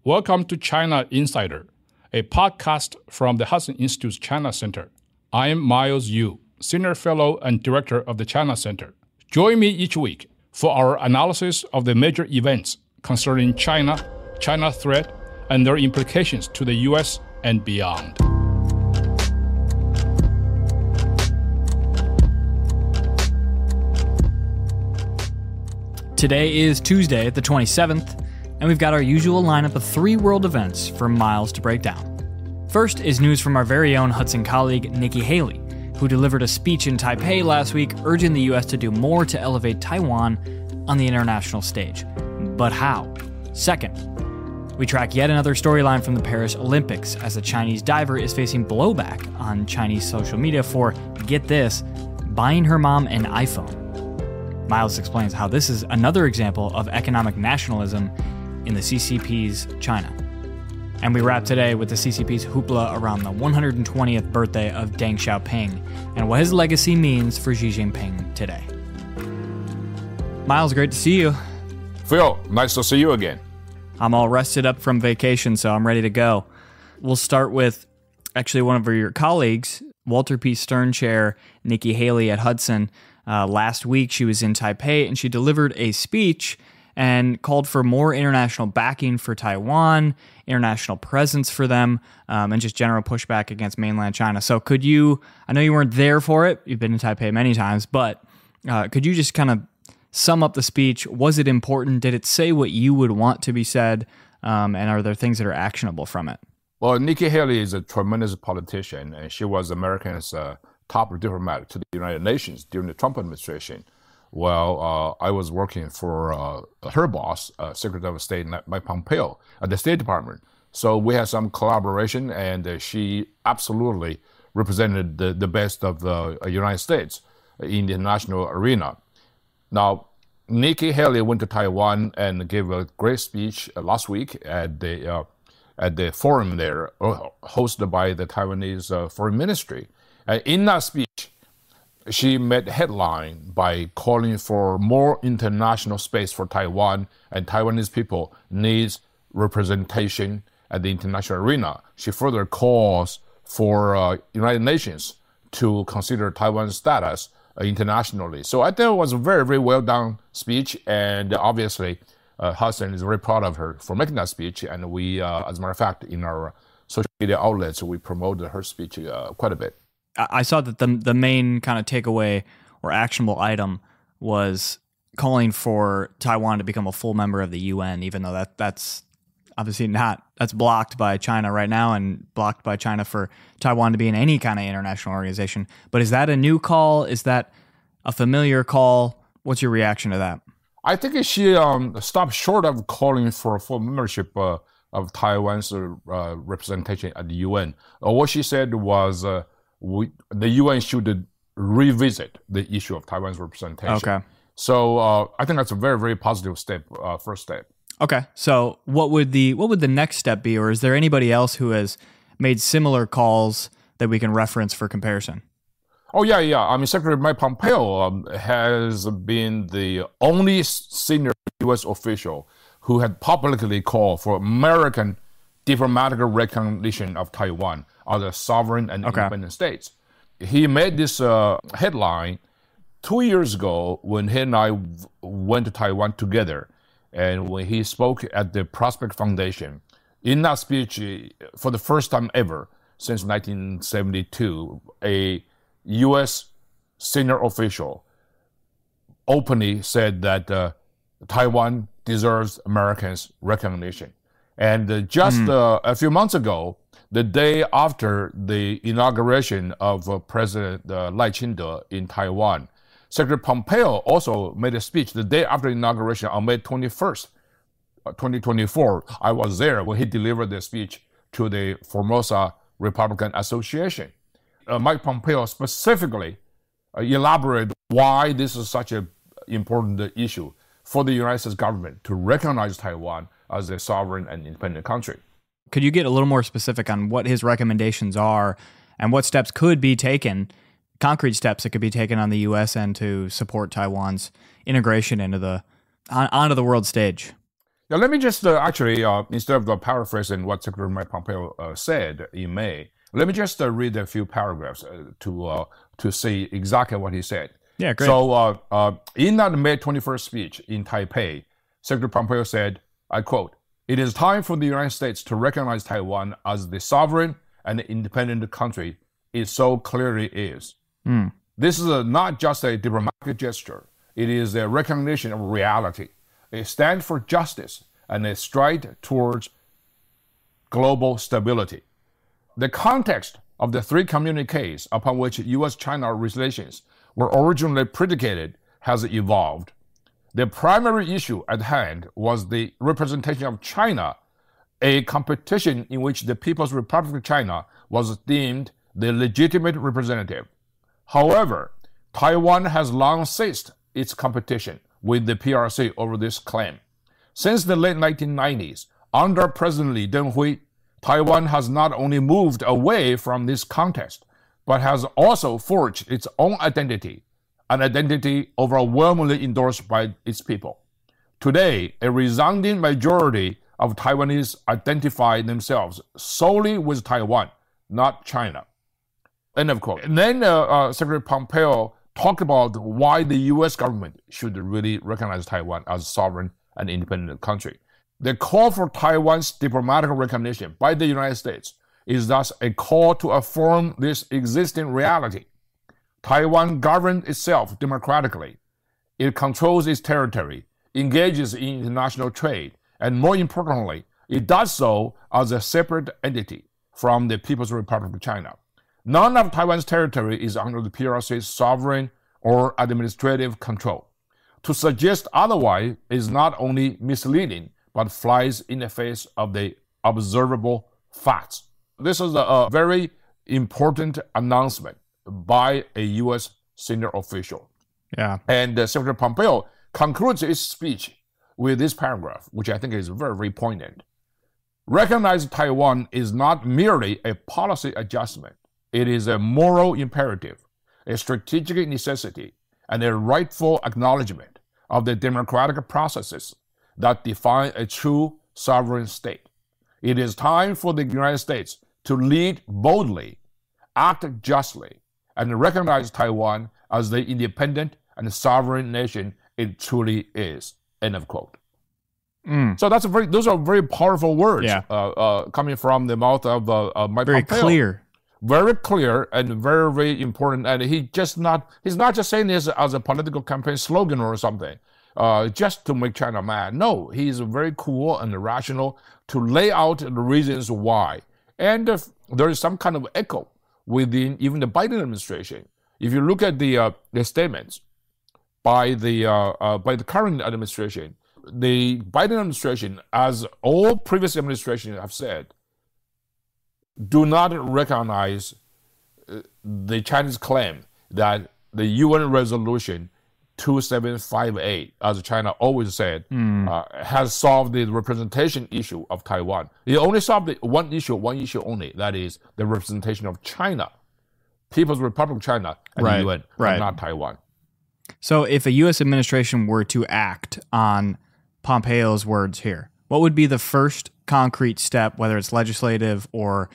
Welcome to China Insider, a podcast from the Hudson Institute's China Center. I am Miles Yu, Senior Fellow and Director of the China Center. Join me each week for our analysis of the major events concerning China, China threat, and their implications to the U.S. and beyond. Today is Tuesday, the 27th, and we've got our usual lineup of 3 world events for Miles to break down. First is news from our very own Hudson colleague, Nikki Haley, who delivered a speech in Taipei last week urging the U.S. to do more to elevate Taiwan on the international stage. But how? Second, we track yet another storyline from the Paris Olympics as a Chinese diver is facing blowback on Chinese social media for, get this, buying her mom an iPhone. Miles explains how this is another example of economic nationalism in the CCP's China. And we wrap today with the CCP's hoopla around the 120th birthday of Deng Xiaoping and what his legacy means for Xi Jinping today. Miles, great to see you. Phil, nice to see you again. I'm all rested up from vacation, so I'm ready to go. We'll start with actually one of your colleagues, Walter P. Stern Chair Nikki Haley at Hudson. Last week, she was in Taipei, and she delivered a speech and called for more international backing for Taiwan, international presence for them, and just general pushback against mainland China. So could you, I know you weren't there for it, you've been in Taipei many times, but could you just kind of sum up the speech? Was it important? Did it say what you would want to be said? And are there things that are actionable from it? Well, Nikki Haley is a tremendous politician, and she was America's top diplomat to the United Nations during the Trump administration. Well, I was working for her boss, Secretary of State Mike Pompeo at the State Department. So we had some collaboration, and she absolutely represented the best of the United States in the international arena. Now, Nikki Haley went to Taiwan and gave a great speech last week at the forum there, hosted by the Taiwanese Foreign Ministry. And in that speech, she made headline by calling for more international space for Taiwan, and Taiwanese people needs representation at the international arena. She further calls for United Nations to consider Taiwan's status internationally. So I think it was a very, very well done speech, and obviously Hudson is very proud of her for making that speech, and we, as a matter of fact, in our social media outlets, we promoted her speech quite a bit. I saw that the main kind of takeaway or actionable item was calling for Taiwan to become a full member of the UN, even though that's obviously that's blocked by China right now and blocked by China for Taiwan to be in any kind of international organization. But is that a new call? Is that a familiar call? What's your reaction to that? I think she stopped short of calling for full membership of Taiwan's representation at the UN. What she said was the UN should revisit the issue of Taiwan's representation. Okay. So I think that's a very, very positive step, first step. Okay. So what would the next step be, or is there anybody else who has made similar calls that we can reference for comparison? Oh, yeah. I mean, Secretary Mike Pompeo has been the only senior U.S. official who had publicly called for American diplomatic recognition of Taiwan as a sovereign and independent states. He made this headline 2 years ago when he and I went to Taiwan together, and when he spoke at the Prospect Foundation. In that speech, for the first time ever since 1972, a U.S. senior official openly said that Taiwan deserves Americans' recognition. And just a few months ago, the day after the inauguration of President Lai Ching-te in Taiwan, Secretary Pompeo also made a speech the day after inauguration on May 21st, 2024. I was there when he delivered the speech to the Formosa Republican Association. Mike Pompeo specifically elaborated why this is such an important issue for the United States government to recognize Taiwan as a sovereign and independent country. Could you get a little more specific on what his recommendations are and what steps could be taken, concrete steps that could be taken on the U.S. end to support Taiwan's integration into onto the world stage? Now, let me just instead of paraphrasing what Secretary Mike Pompeo said in May, let me just read a few paragraphs to see exactly what he said. Yeah, great. So in that May 21st speech in Taipei, Secretary Pompeo said, I quote, "It is time for the United States to recognize Taiwan as the sovereign and independent country it so clearly is. This is not just a diplomatic gesture. It is a recognition of reality, a stand for justice, and a stride towards global stability. The context of the three communiques upon which U.S.-China relations were originally predicated has evolved. The primary issue at hand was the representation of China, a competition in which the People's Republic of China was deemed the legitimate representative. However, Taiwan has long ceased its competition with the PRC over this claim. Since the late 1990s, under President Lee Teng-hui, Taiwan has not only moved away from this contest, but has also forged its own identity, an identity overwhelmingly endorsed by its people. Today, a resounding majority of Taiwanese identify themselves solely with Taiwan, not China." End of quote. And then Secretary Pompeo talked about why the U.S. government should really recognize Taiwan as a sovereign and independent country. The call for Taiwan's diplomatic recognition by the United States is thus a call to affirm this existing reality. Taiwan governs itself democratically. It controls its territory, engages in international trade, and more importantly, it does so as a separate entity from the People's Republic of China. None of Taiwan's territory is under the PRC's sovereign or administrative control. To suggest otherwise is not only misleading, but flies in the face of the observable facts. This is a very important announcement by a U.S. senior official. Yeah. And Secretary Pompeo concludes his speech with this paragraph, which I think is very, very poignant. Recognize Taiwan is not merely a policy adjustment. It is a moral imperative, a strategic necessity, and a rightful acknowledgement of the democratic processes that define a true sovereign state. It is time for the United States to lead boldly, act justly, and recognize Taiwan as the independent and sovereign nation it truly is. End of quote. So those are very powerful words coming from the mouth of Mike Very Pompeo. clear. Very clear and very, very important. And he's not just saying this as a political campaign slogan or something, just to make China mad. No, he's very cool and rational to lay out the reasons why. And there is some kind of echo within even the Biden administration. If you look at the statements by the current administration, the Biden administration, as all previous administrations have said, do not recognize the Chinese claim that the UN resolution 2758, as China always said, has solved the representation issue of Taiwan. It only solved one issue only, that is the representation of China, People's Republic of China, and the UN, but not Taiwan. So if a U.S. administration were to act on Pompeo's words here, what would be the first concrete step, whether it's legislative or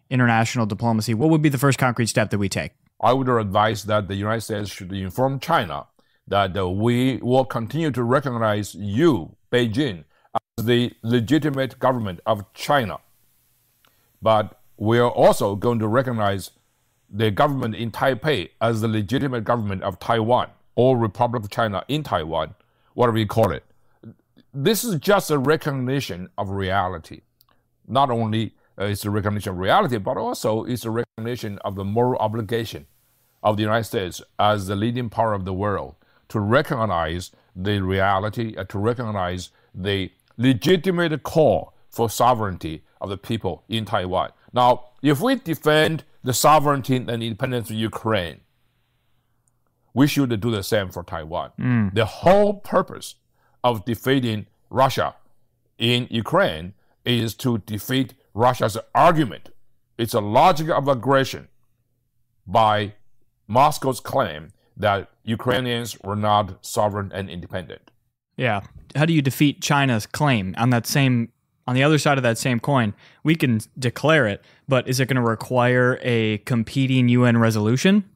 international diplomacy? What would be the first concrete step that we take? I would advise that the United States should inform China that we will continue to recognize you, Beijing, as the legitimate government of China. But we are also going to recognize the government in Taipei as the legitimate government of Taiwan, or Republic of China in Taiwan, whatever you call it. This is just a recognition of reality. Not only it's a recognition of reality, but also it's a recognition of the moral obligation of the United States as the leading power of the world to recognize the reality, to recognize the legitimate call for sovereignty of the people in Taiwan. Now, if we defend the sovereignty and independence of Ukraine, we should do the same for Taiwan. The whole purpose of defeating Russia in Ukraine is to defeat Russia's argument. It's a logic of aggression by Moscow's claim that Ukrainians were not sovereign and independent. Yeah. How do you defeat China's claim on the other side of that same coin? We can declare it, but is it going to require a competing UN resolution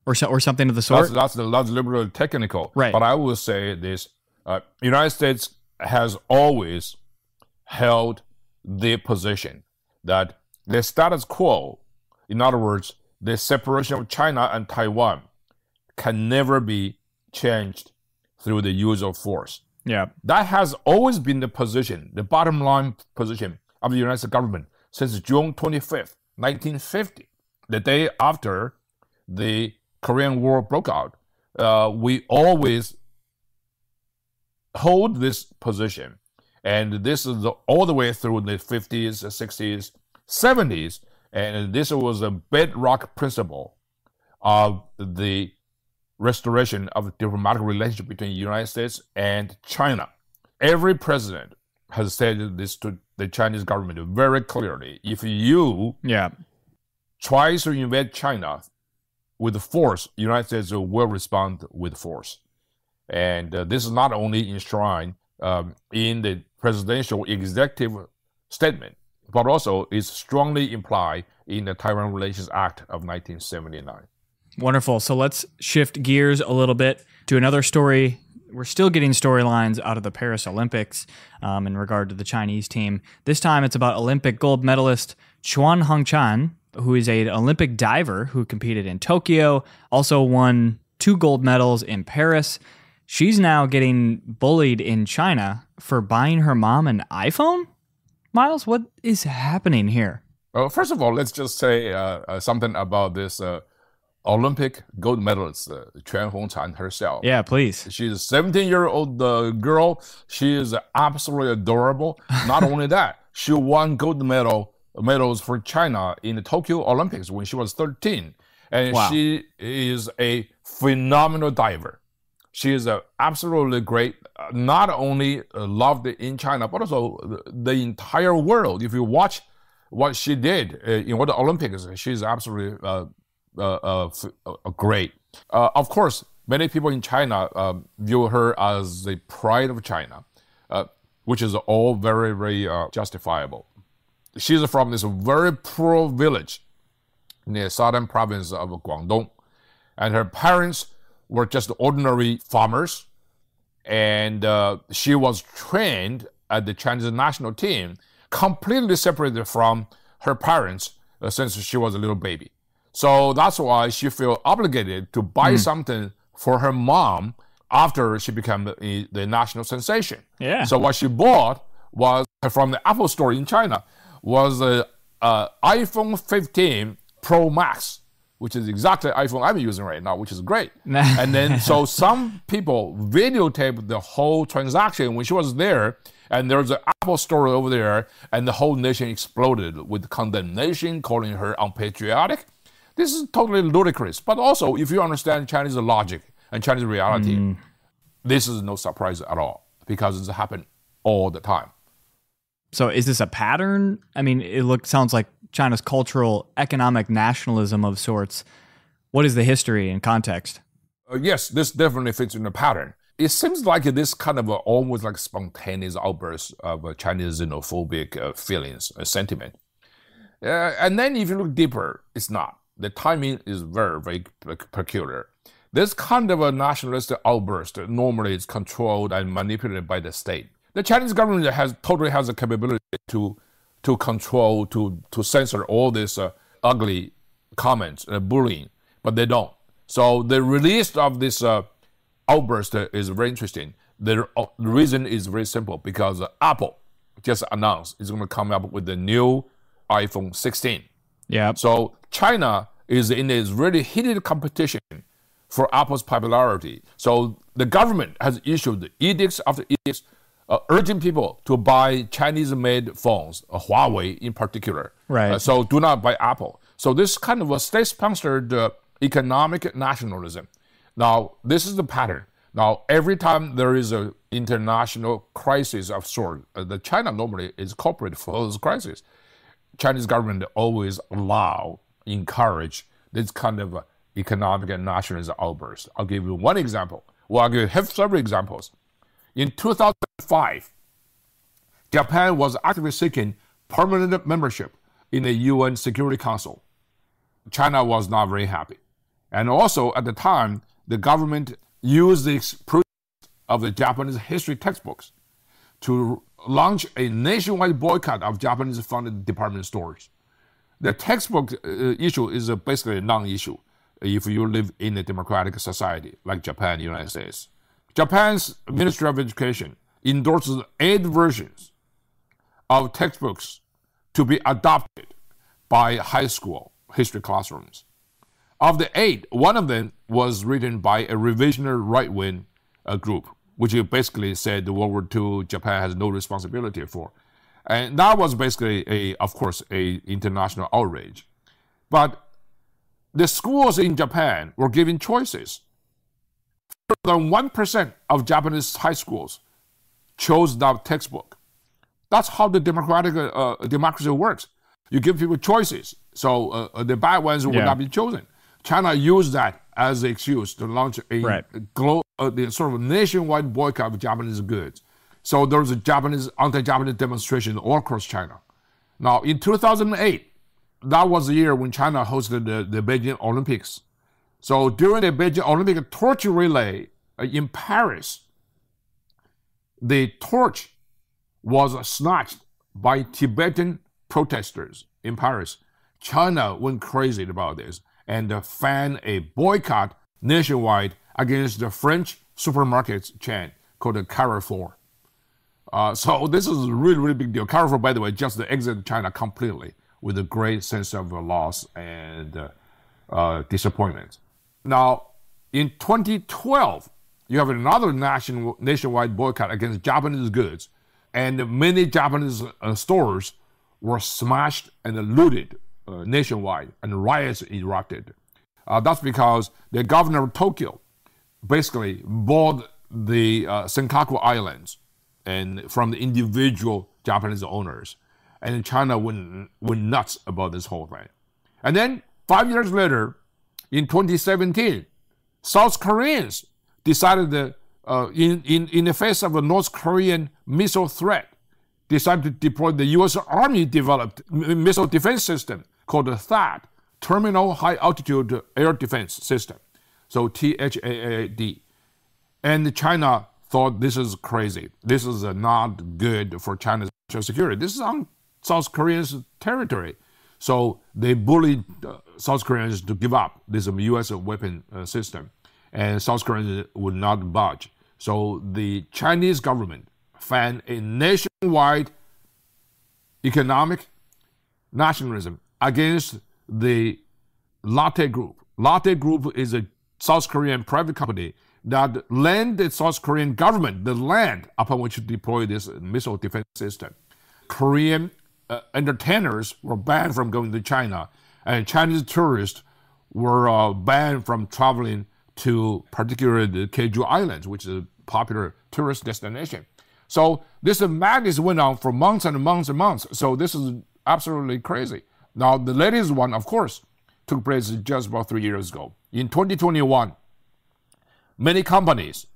or something of the sort? That's liberal technical. Right. But I will say this: United States has always held the position that the status quo, in other words, the separation of China and Taiwan, can never be changed through the use of force. Yeah. That has always been the position, the bottom line position of the United States government since June 25th, 1950, the day after the Korean War broke out. We always hold this position. And this is all the way through the 50s, 60s, 70s. And this was a bedrock principle of the restoration of the diplomatic relationship between the United States and China. Every president has said this to the Chinese government very clearly. If you try to invade China with force, the United States will respond with force. And this is not only enshrined in the presidential executive statement, but also is strongly implied in the Taiwan Relations Act of 1979. Wonderful. So let's shift gears a little bit to another story. We're still getting storylines out of the Paris Olympics in regard to the Chinese team. This time it's about Olympic gold medalist Chuan Hongchan, who is an Olympic diver who competed in Tokyo, also won 2 gold medals in Paris. She's now getting bullied in China for buying her mom an iPhone? Miles, what is happening here? Well, first of all, let's just say something about this Olympic gold medalist, Chuan Hongchan herself. Yeah, please. She's a 17-year-old girl. She is absolutely adorable. Not only that, she won gold medals for China in the Tokyo Olympics when she was 13. And wow. She is a phenomenal diver. She is absolutely great, not only loved in China, but also the entire world. If you watch what she did in the Olympics, she's absolutely great. Of course, many people in China view her as the pride of China, which is all very, very justifiable. She's from this very poor village in the southern province of Guangdong, and her parents were just ordinary farmers, and she was trained at the Chinese national team, completely separated from her parents since she was a little baby. So that's why she felt obligated to buy something for her mom after she became the national sensation. Yeah. So what she bought was from the Apple store in China was an iPhone 15 Pro Max, which is exactly the iPhone I'm using right now, which is great. And then, so some people videotaped the whole transaction when she was there, and there's an Apple store over there, and the whole nation exploded with condemnation, calling her unpatriotic. This is totally ludicrous. But also, if you understand Chinese logic and Chinese reality, this is no surprise at all, because it's happened all the time. So is this a pattern? I mean, sounds like China's cultural, economic nationalism of sorts. What is the history and context? Yes, this definitely fits in a pattern. It seems like this kind of almost like spontaneous outburst of Chinese xenophobic feelings, sentiment. And then if you look deeper, it's not. The timing is very, very peculiar. This kind of a nationalistic outburst normally is controlled and manipulated by the state. The Chinese government totally has the capability to control, to censor all these ugly comments, bullying, but they don't. So the release of this outburst is very interesting. The reason is very simple, because Apple just announced it's going to come up with the new iPhone 16. Yeah. So China is in this really heated competition for Apple's popularity. So the government has issued edicts after edicts urging people to buy Chinese-made phones, Huawei in particular. Right. So do not buy Apple. So this kind of a state-sponsored economic nationalism. Now, this is the pattern. Now, every time there is an international crisis of sort, that China normally is culprit for those crises, Chinese government always encourage this kind of economic and nationalism outburst. I'll give you one example. Well, I'll give you several examples. In 2005, Japan was actively seeking permanent membership in the UN Security Council. China was not very happy. And also, at the time, the government used the proof of the Japanese history textbooks to launch a nationwide boycott of Japanese-funded department stores. The textbook issue is basically a non-issue if you live in a democratic society like Japan, United States. Japan's Ministry of Education endorses 8 versions of textbooks to be adopted by high school history classrooms. Of the 8, one of them was written by a revisionary right-wing group, which basically said World War II Japan has no responsibility for. And that was basically, of course, an international outrage. But the schools in Japan were given choices. Fewer than 1% of Japanese high schools chose that textbook. That's how the democracy works. You give people choices, so the bad ones will not be chosen. China used that as the excuse to launch the sort of nationwide boycott of Japanese goods. So there was a anti-Japanese demonstration all across China. Now, in 2008, that was the year when China hosted the Beijing Olympics. So during the Beijing Olympic torch relay in Paris, the torch was snatched by Tibetan protesters in Paris. China went crazy about this and fanned a boycott nationwide against the French supermarket chain called Carrefour. So this is a really, really big deal. Carrefour, by the way, just exited China completely with a great sense of loss and disappointment. Now, in 2012, you have another nationwide boycott against Japanese goods, and many Japanese stores were smashed and looted nationwide, and riots erupted. That's because the governor of Tokyo basically bought the Senkaku Islands and from the individual Japanese owners. And China went nuts about this whole thing. And then 5 years later, in 2017, South Koreans decided that in the face of a North Korean missile threat, decided to deploy the U.S. Army developed missile defense system called the THAAD, Terminal High Altitude Air Defense System, so THAAD. And China thought this is crazy. This is not good for China's national security. This is on South Korea's territory. So they bullied South Koreans to give up this U.S. weapon system. And South Koreans would not budge. So the Chinese government fanned a nationwide economic nationalism against the Lotte Group. Lotte Group is a South Korean private company that lent the South Korean government the land upon which to deploy this missile defense system. Korean entertainers were banned from going to China, and Chinese tourists were banned from traveling to particularly the Jeju Islands, which is a popular tourist destination. So this madness went on for months and months and months. So this is absolutely crazy. Now, the latest one, of course, took place just about 3 years ago. In 2021, many companies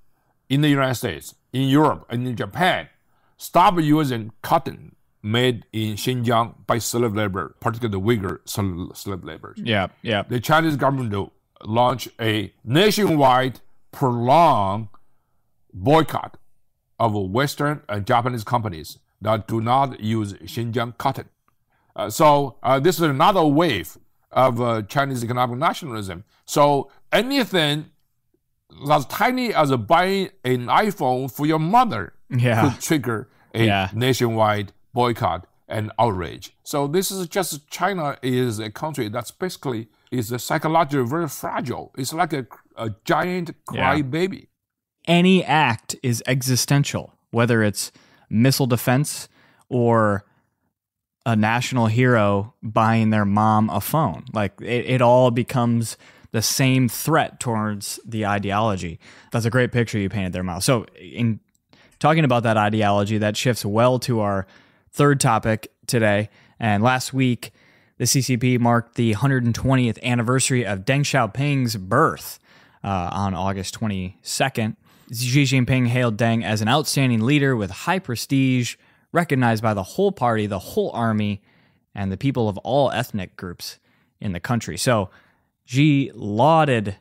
in the United States, in Europe, and in Japan stopped using cotton made in Xinjiang by slave labor, particularly the Uyghur slave labor. Yeah. The Chinese government launched a nationwide, prolonged boycott of Western and Japanese companies that do not use Xinjiang cotton. So this is another wave of Chinese economic nationalism. So anything as tiny as buying an iPhone for your mother could trigger a nationwide boycott and outrage. So this is just, China is a country that's basically is psychologically very fragile. It's like a giant crybaby. Any act is existential, whether it's missile defense or a national hero buying their mom a phone. Like it all becomes the same threat towards the ideology. That's a great picture you painted there, Miles. So in talking about that ideology, that shifts well to our third topic today. And last week, the CCP marked the 120th anniversary of Deng Xiaoping's birth on August 22nd. Xi Jinping hailed Deng as an outstanding leader with high prestige, recognized by the whole party, the whole army, and the people of all ethnic groups in the country. So Xi lauded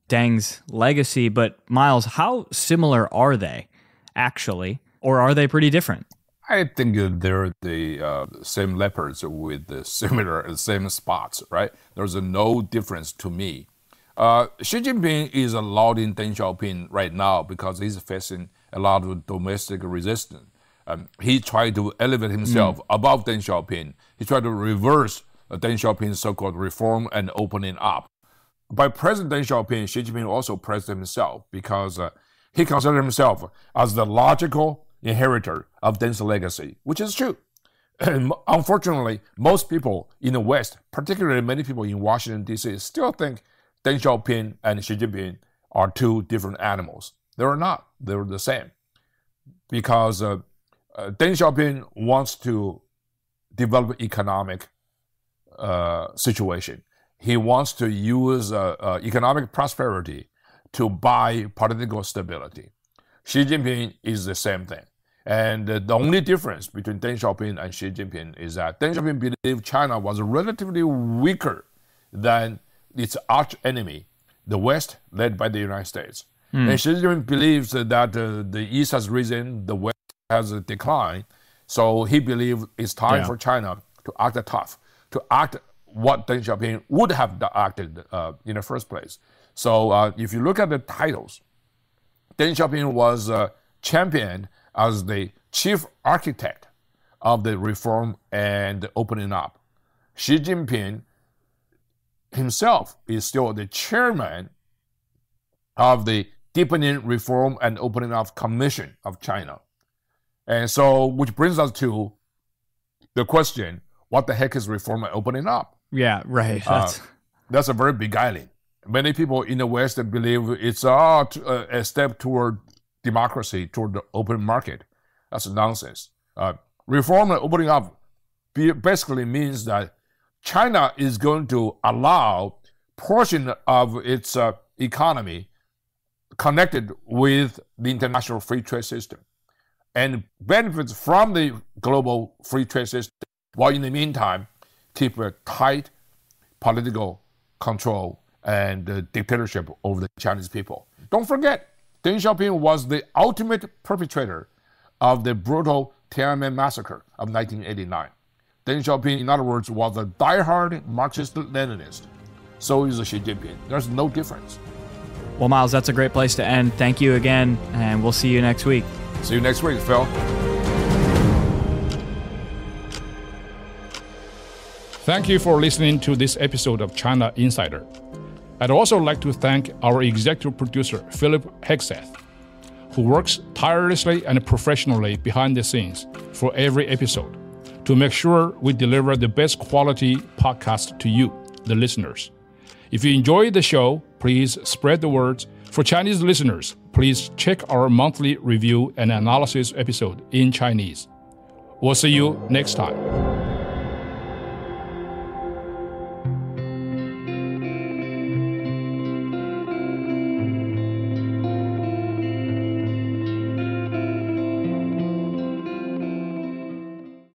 Deng's legacy, but Miles, how similar are they actually, or are they pretty different? I think they're the same leopards with the same spots, right? There's no difference to me. Xi Jinping is lauding Deng Xiaoping right now because he's facing a lot of domestic resistance. He tried to elevate himself above Deng Xiaoping. He tried to reverse Deng Xiaoping's so-called reform and opening up. By praising Deng Xiaoping, Xi Jinping also praised himself because he considered himself as the logical inheritor of Deng's legacy, which is true. And unfortunately, most people in the West, particularly many people in Washington, D.C., still think Deng Xiaoping and Xi Jinping are two different animals. They're not. They're the same. Because Deng Xiaoping wants to develop economic situation. He wants to use economic prosperity to buy political stability. Xi Jinping is the same thing. And the only difference between Deng Xiaoping and Xi Jinping is that Deng Xiaoping believed China was relatively weaker than its arch enemy, the West, led by the United States. And Xi Jinping believes that the East has risen, the West has declined. So he believes it's time for China to act tough, to act what Deng Xiaoping would have acted in the first place. So if you look at the titles, Deng Xiaoping was championed as the chief architect of the reform and opening up. Xi Jinping himself is still the chairman of the Deepening Reform and Opening Up Commission of China. And so, which brings us to the question, what the heck is reform and opening up? Yeah, right. That's a very beguiling. Many people in the West believe it's a step toward democracy, toward the open market. That's nonsense. Reform and opening up basically means that China is going to allow portion of its economy connected with the international free trade system and benefits from the global free trade system, while in the meantime, keep a tight political control and dictatorship over the Chinese people. Don't forget, Deng Xiaoping was the ultimate perpetrator of the brutal Tiananmen massacre of 1989. Deng Xiaoping, in other words, was a diehard Marxist-Leninist. So is Xi Jinping. There's no difference. Well, Miles, that's a great place to end. Thank you again, and we'll see you next week. See you next week, Phil. Thank you for listening to this episode of China Insider. I'd also like to thank our executive producer, Philip Hegseth, who works tirelessly and professionally behind the scenes for every episode to make sure we deliver the best quality podcast to you, the listeners. If you enjoy the show, please spread the word. For Chinese listeners, please check our monthly review and analysis episode in Chinese. We'll see you next time.